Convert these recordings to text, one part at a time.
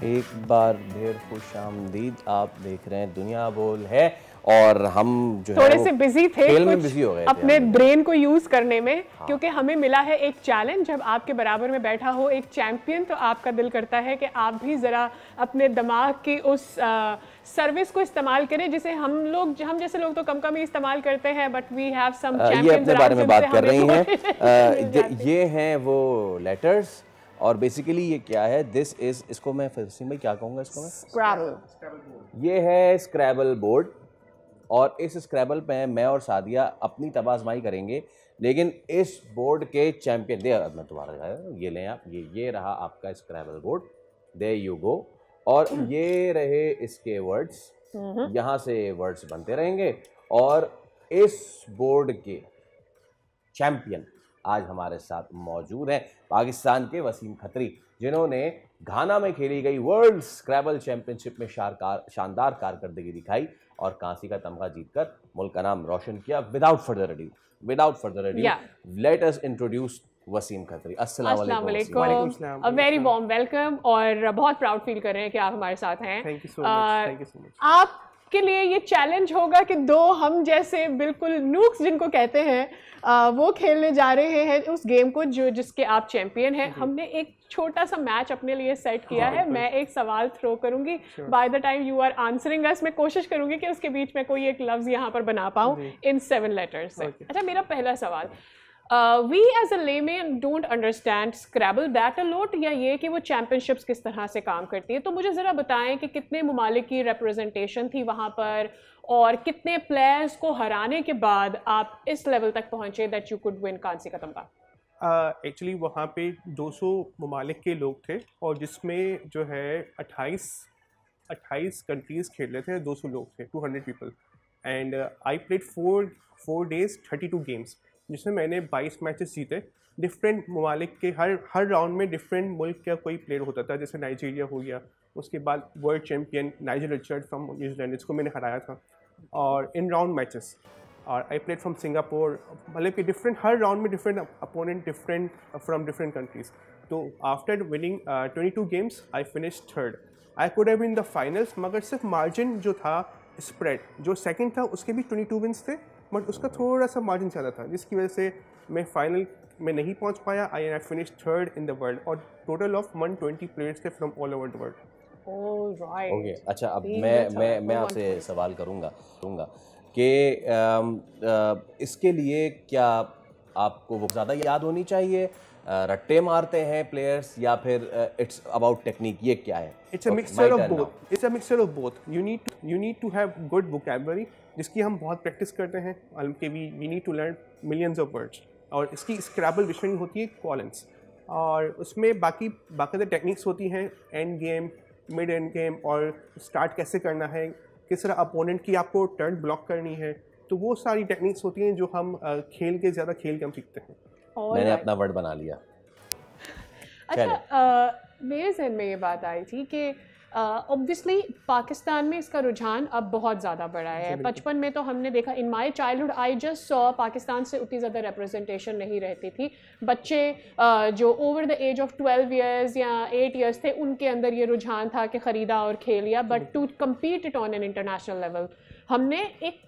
एक बार ढेर खुशामदीद। आप देख रहे हैं दुनिया बोल है और हम जो थोड़े है से बिजी थे, खेल में बिजी हो गए थे अपने ब्रेन को यूज करने में। हाँ। क्योंकि हमें मिला है एक चैलेंज। जब आपके बराबर में बैठा हो एक चैंपियन, तो आपका दिल करता है कि आप भी जरा अपने दिमाग की उस सर्विस को इस्तेमाल करें जिसे हम जैसे लोग तो कम ही इस्तेमाल करते हैं, but we have some champions. ये अपने बारे में बात कर रही हैं। ये हैं वो लेटर्स और बेसिकली ये क्या है, दिस इज, इसको मैं फरसी में क्या कहूँगा, इसको मैं स्क्रैबल। ये है स्क्रैबल बोर्ड। और इस स्क्रैबल पे मैं और सादिया अपनी तबाजमाई करेंगे, लेकिन इस बोर्ड के चैंपियन दे मैं तुम्हारा ये लें आप, ये रहा आपका स्क्रैबल बोर्ड, दे यू गो। और ये रहे इसके वर्ड्स, यहाँ से वर्ड्स बनते रहेंगे। और इस बोर्ड के चैंपियन आज हमारे साथ मौजूद हैं पाकिस्तान के वसीम खत्री, जिन्होंने घाना में खेली गई वर्ल्ड स्क्रैबल चैंपियनशिप में शानदार कारकर्दगी दिखाई और कांसी का तमगा जीतकर मुल्क का नाम रोशन किया। Without further adieu let us introduce Wasim Khatri. अस्सलाम वालेकुम। A very warm welcome. और बहुत प्राउड फील कर रहे हैं कि आप हमारे साथ हैं। Thank you so much. आपके लिए ये चैलेंज होगा कि दो हम जैसे बिल्कुल नूक्स जिनको कहते हैं वो खेलने जा रहे हैं उस गेम को जिसके आप चैंपियन हैं। हमने एक छोटा सा मैच अपने लिए सेट किया है। मैं एक सवाल थ्रो करूंगी, by the time you are answering us मैं कोशिश करूंगी कि उसके बीच में कोई एक लफ्ज यहाँ पर बना पाऊँ इन 7 लेटर्स से। अच्छा, मेरा पहला सवाल, we as a layman don't understand Scrabble that a lot, या ये कि वो चैंपियनशिप्स किस तरह से काम करती है। तो मुझे ज़रा बताएं कि कितने ममालिक की रिप्रेजेंटेशन थी वहाँ पर और कितने प्लेयर्स को हराने के बाद आप इस लेवल तक पहुँचे that you could win Kansi का तमगा। एक्चुअली वहाँ पे 200 ममालिक के लोग थे और जिसमें जो है 28 कंट्रीज़ खेल रहे थे। 200 लोग थे, 200 people. And I played 4 days 32 games, जिसमें मैंने 22 मैचेस जीते। डिफरेंट ममालिक के हर राउंड में डिफरेंट मुल्क का कोई प्लेयर होता था। जैसे नाइजीरिया हो गया, उसके बाद world champion niger Richard from New Zealand, इसको मैंने हराया था। और इन राउंड मैचेस और आई प्लेड फ्रॉम सिंगापुर, मतलब कि डिफरेंट हर राउंड में different opponent, different from different countries. तो after winning 22 games I finish third. I could have been the finals, मगर सिर्फ मार्जिन जो था स्प्रेड, जो सेकंड था उसके भी 22 विन्स थे, बट उसका थोड़ा सा मार्जिन ज़्यादा था, जिसकी वजह से मैं फाइनल में नहीं पहुंच पाया। आई finish third in the world और टोटल ऑफ 120 प्लेयर्स थे from all over the world. Okay, अच्छा, अब मैं आपसे सवाल करूँगा कि इसके लिए क्या आपको वो ज़्यादा याद होनी चाहिए, रट्टे मारते हैं प्लेयर्स, या फिर इट्स अबाउट टेक्निक, ये क्या है? It's a mixture of both. It's a mixture of both. You need to have good vocabulary, जिसकी हम बहुत प्रैक्टिस करते हैं। कि we need to learn millions of words. और इसकी स्क्रैबल विषय होती है कॉलेंस, और उसमें बाकी टेक्निक्स होती हैं, end game, mid end game, और स्टार्ट कैसे करना है, किस तरह अपोनेंट की आपको टर्न ब्लॉक करनी है। तो वो सारी टेक्निक्स होती हैं जो हम खेल के हम सीखते हैं। मैंने अपना वर्ड बना लिया। अच्छा, मेरे जहन में ये बात आई थी कि ऑब्वियसली पाकिस्तान में इसका रुझान अब बहुत ज़्यादा बढ़ा है। बचपन में तो हमने देखा, in my childhood I just saw, Pakistan से उतनी ज़्यादा रिप्रेजेंटेशन नहीं रहती थी। बच्चे जो over the age of 12 years या 8 ईयर्स थे, उनके अंदर ये रुझान था कि ख़रीदा और खेल लिया। But to compete it on an international level, हमने एक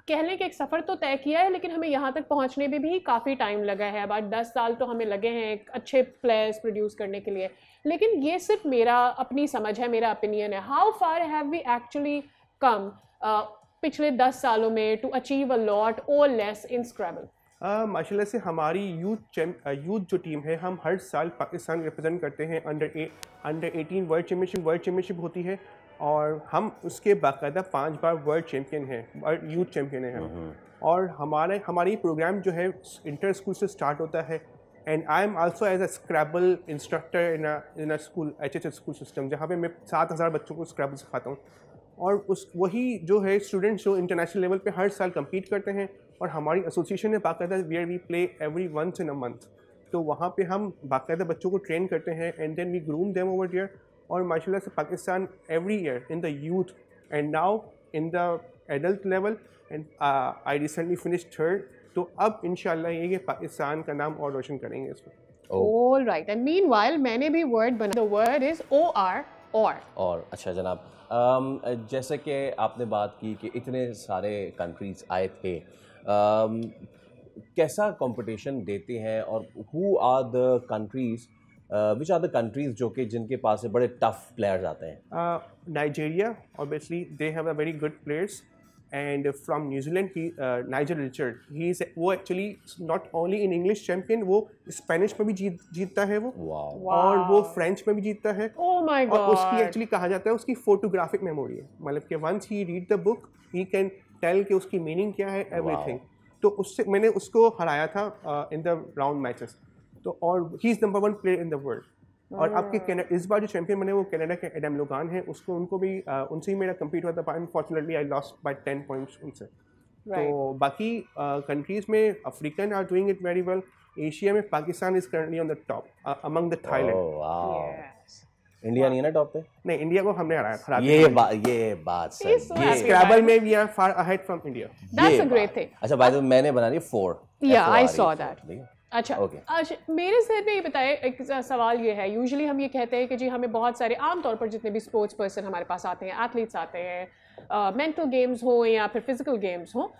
कह लें कि एक सफ़र तो तय किया है, लेकिन हमें यहाँ तक पहुँचने में भी काफ़ी टाइम लगा है। about 10 साल तो हमें लगे हैं एक अच्छे प्लेयर्स प्रोड्यूस करने के लिए। लेकिन ये सिर्फ मेरा अपनी समझ है, मेरा ओपिनियन है। How far have we actually come पिछले 10 सालों में टू अचीव अ लॉट और लेस इन स्क्रैबल? माशाल्लाह से हमारी यूथ जो टीम है, हम हर साल पाकिस्तान रिप्रेजेंट करते हैं। अंडर 18 वर्ल्ड चैम्पियनशिप होती है, और हम उसके बाकायदा 5 बार वर्ल्ड चैम्पियन हैं, यूथ चैम्पियन हैं हम। और हमारी प्रोग्राम जो है इंटर स्कूल से स्टार्ट होता है। And I am also as a Scrabble instructor in a school, HHS school system, जहाँ पे मैं 7000 बच्चों को स्क्रैबल सिखाता हूँ। और वही जो है स्टूडेंट्स जो इंटरनेशनल लेवल पे हर साल कम्पीट करते हैं, और हमारी एसोसिएशन है बाकायदा, where we play every once in a month. तो वहाँ पे हम बाकायदा बच्चों को ट्रेन करते हैं, and then we groom them over there. और माशाल्लाह से Pakistan every year in the youth and now in the adult level, and I recently finish third. तो अब इंशाल्लाह ये पाकिस्तान का नाम और रोशन करेंगे इसमें। All right. And meanwhile, मैंने भी वर्ड बना, the word is OR और अच्छा जनाब, जैसे कि आपने बात की कि इतने सारे कंट्रीज़ आए थे, कैसा कंपटीशन देते हैं और who are the countries, which are the countries जो कि जिनके पास से बड़े टफ प्लेयर्स आते हैं? Nigeria, obviously, they have a very good players. And from New Zealand, Nigel Richard, वो actually not only in English champion, वो Spanish में भी जीतता है वो, वाह, और वो French में भी जीतता है। Oh my और God. उसकी actually कहा जाता है उसकी photographic memory है, मतलब कि once he read the book, he can tell कि उसकी meaning क्या है, everything। तो उससे मैंने उसको हराया था in the round matches। तो और he is number 1 player in the world। और आपके इस बार जो चैंपियन बने वो कनाडा के एडम लोगान हैं, उसको उनको भी उनसे ही मेरा कम्पीट हुआ था, unfortunately I lost by 10 points उनसे। तो बाकी कंट्रीज में African are doing it very well. Asia में Pakistan is currently on the top among the Thailand. India नहीं है ना टॉप पे? नहीं, इंडिया को हमने हराया। ये बात सर, ये स्क्रैबल में we are far ahead from India. That's a great thing. अच्छा भाई, तो मैंने बना दी 4। Yeah, I saw that. अच्छा, Okay. अच्छा, मेरे जहन में ये बताएं, एक सवाल ये है, यूजुअली हम ये कहते हैं कि जी हमें बहुत सारे, आमतौर पर जितने भी स्पोर्ट्स पर्सन हमारे पास आते हैं, एथलीट्स आते हैं, मेंटल गेम्स हो या फिर फिजिकल गेम्स हो,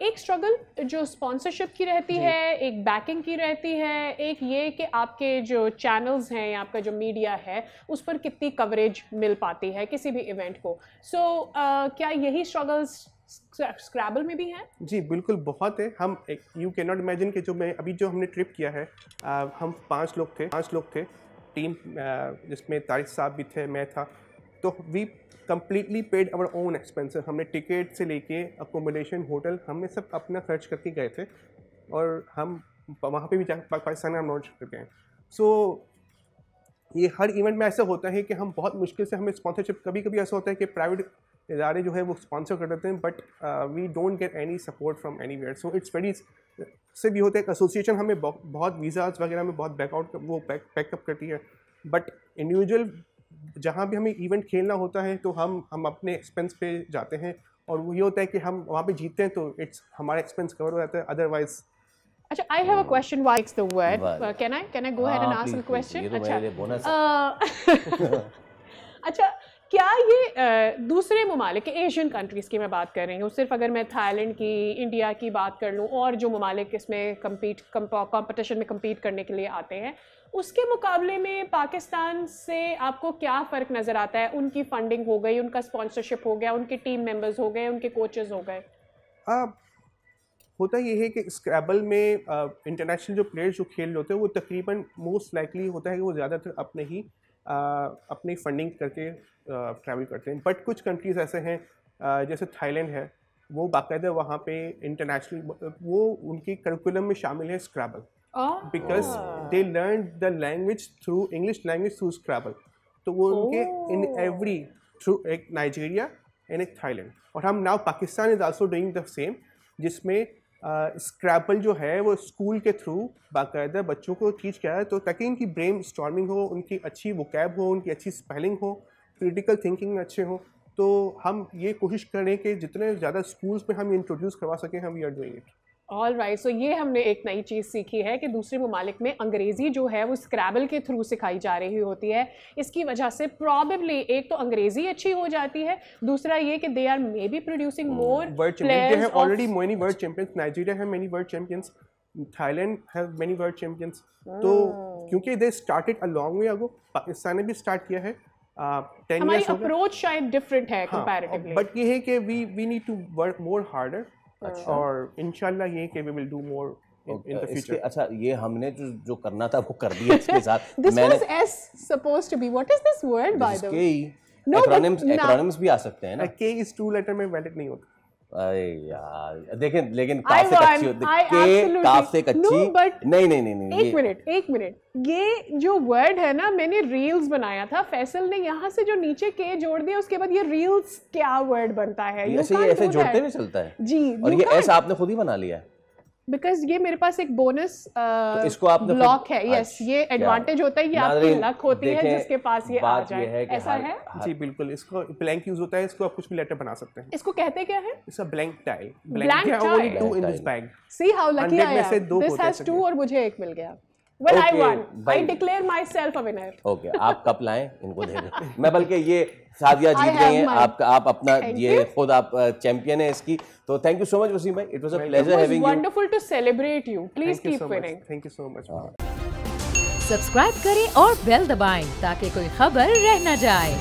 एक स्ट्रगल जो स्पॉन्सरशिप की रहती है, एक बैकिंग की रहती है, एक ये कि आपके जो चैनल्स हैं या आपका जो मीडिया है उस पर कितनी कवरेज मिल पाती है किसी भी इवेंट को। सो क्या यही स्ट्रगल्स स्क्रैबल में भी है? जी बिल्कुल, बहुत है। हम यू कैन नॉट इमेजिन कि जो हमने ट्रिप किया है, हम 5 लोग थे टीम, जिसमें तारिक साहब भी थे, मैं था। तो we completely paid our own expenses. हमने टिकट से लेके अकोमोडेशन, होटल, हमने सब अपना खर्च करके गए थे, और हम वहाँ पे भी पाकिस्तान में हम लॉन्च करके गए। सो ये हर इवेंट में ऐसा होता है कि हम बहुत मुश्किल से, हमें स्पॉन्सरशिप, कभी कभी ऐसा होता है कि प्राइवेट इदारे जो है वो स्पॉन्सर कर देते हैं, but we don't get any support from anywhere. So it's very, से भी होता है एसोसिएशन हमें बहुत वीज़ाज वगैरह में बहुत बैकअप करती है, बट इंडिविजुअल जहाँ भी हमें इवेंट खेलना होता है तो हम अपने एक्सपेंस पे जाते हैं, और वो ये होता है कि हम वहाँ पे जीतते हैं तो इट्स हमारा एक्सपेंस कवर हो जाता है, अदरवाइज। अच्छा, I have a question. Why it's the word? Can I go ahead and ask a question? अच्छा, अच्छा, क्या ये दूसरे ममालिक, एशियन कंट्रीज़ की मैं बात कर रही हूँ, सिर्फ अगर मैं थाईलैंड की, इंडिया की बात कर लूँ, और जो ममालिक इसमें कंपटीशन में कम्पीट करने के लिए आते हैं, उसके मुकाबले में पाकिस्तान से आपको क्या फ़र्क नज़र आता है? उनकी फंडिंग हो गई, उनका स्पॉन्सरशिप हो गया, उनके टीम मेंबर्स हो गए, उनके कोचेस हो गए। होता ये है कि स्क्रैबल में इंटरनेशनल जो प्लेयर्स जो खेल रहे होते हैं वो तकरीबन मोस्ट लाइकली होता है कि वो ज़्यादातर अपनी फंडिंग करके ट्रैवल करते हैं। बट कुछ कंट्रीज़ ऐसे हैं, जैसे थाईलैंड है, वो बाकायदा वहाँ पे इंटरनेशनल, वो उनके करिकुलम में शामिल है Scrabble, because they learn the language through, English language through Scrabble. तो वो उनके इन एवरी, थ्रू एक नाइजीरिया एंड एक थाईलैंड, और हम now Pakistan is also doing the same, जिसमें स्क्रैबल जो है वो स्कूल के थ्रू बाकायदा बच्चों को टीच किया है, तो ताकि इनकी ब्रेन स्टॉर्मिंग हो, उनकी अच्छी वोकैब हो, उनकी अच्छी स्पेलिंग हो, क्रिटिकल थिंकिंग में अच्छे हो। तो हम ये कोशिश करें कि जितने ज़्यादा स्कूल्स में हम इंट्रोड्यूस करवा सकें, हम we are doing it. All right, so ये हमने एक नई चीज़ सीखी है कि दूसरे ममालिक में अंग्रेज़ी जो है वो स्क्रैबल के थ्रू सिखाई जा रही होती है। इसकी वजह से प्रॉबेबली एक तो अंग्रेज़ी अच्छी हो जाती है, दूसरा ये कि they are maybe producing more players. Already many world champions, Nigeria है many world champions, Thailand have many world champions. तो क्योंकि they started a long way ago, Pakistan ने भी स्टार्ट किया है, 10 हमारी years अप्रोच शायद डिफरेंट है कंपैरेटिवली, बट ये है कि we need to work more harder, और इंशाल्लाह ये कि we will do more in the future. अच्छा, ये हमने जो करना था वो कर दिया इसके साथ। This was as supposed to be, what is this word by the way? Acronyms भी आ सकते हैं ना? के इस 2 लेटर में वैलिड नहीं होता। अरे यार, देखें, लेकिन काफ से कच्ची होती है, काफ से कच्ची। नहीं, एक मिनट, ये जो वर्ड है ना, मैंने रील्स बनाया था, फैसल ने यहाँ से जो नीचे के जोड़ दिया, उसके बाद ये रील्स क्या वर्ड बनता है? ये ऐसे जोड़ते हुए चलता है जी, और ये ऐसा आपने खुद ही बना लिया है? बिकॉज ये मेरे पास एक बोनस तो इसको आपने ब्लॉक है। यस, ये एडवांटेज होता है, ये आपकी लक होती है जिसके पास ये आ जाए। ऐसा है जी, बिल्कुल। इसको ब्लैंक यूज होता है, इसको आप कुछ भी लेटर बना सकते हैं। इसको कहते क्या है? It's a blank tile. Blank tile. 2 in this bag। See how lucky I am, this has 2 और मुझे 1 मिल गया। Well, I Okay, won. I भाई। declare myself a winner. Okay आप कप लाएं इनको दे दें। मैं बल्कि ये सादिया I जीत have गई हैं, mine. आप अपना Thank ये you. खुद आप चैंपियन है इसकी। तो thank you so much Waseem भाई, it was a Welcome. It pleasure was having you. wonderful to celebrate you. Please Thank you keep so much. winning. Thank you so much. Subscribe करें और bell दबाएं ताकि कोई खबर रह न जाए।